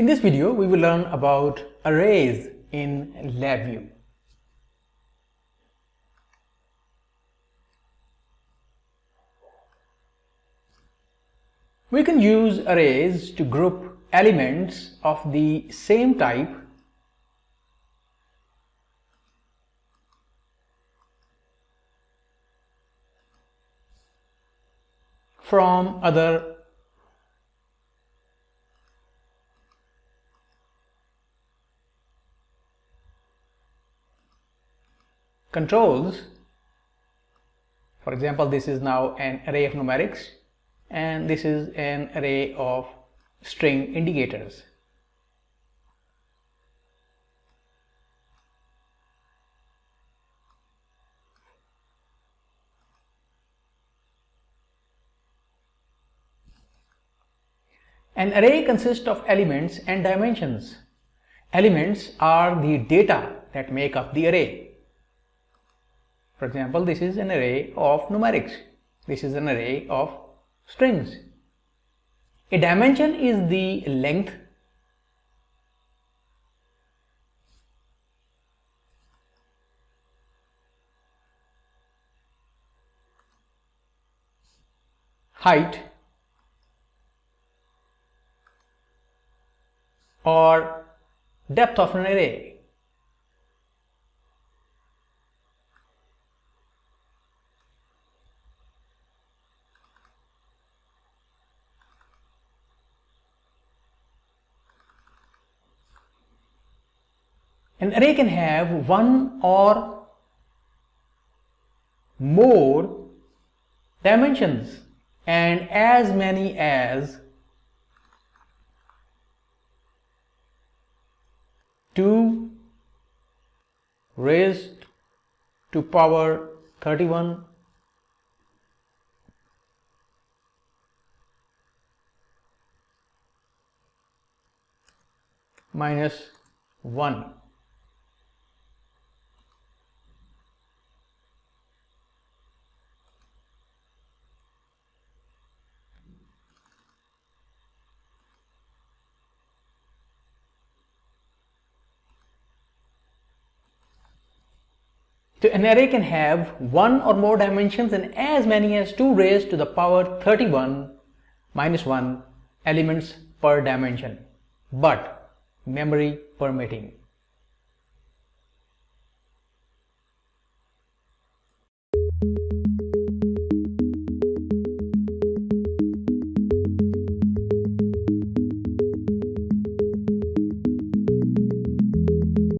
In this video, we will learn about arrays in LabVIEW. We can use arrays to group elements of the same type from other controls. For example, this is now an array of numerics and this is an array of string indicators. An array consists of elements and dimensions. Elements are the data that make up the array. For example, this is an array of numerics. This is an array of strings. A dimension is the length, height, or depth of an array. An array can have one or more dimensions and as many as 2 raised to power 31 minus 1. So an array can have one or more dimensions and as many as 2 raised to the power 31 minus 1 elements per dimension, but memory permitting.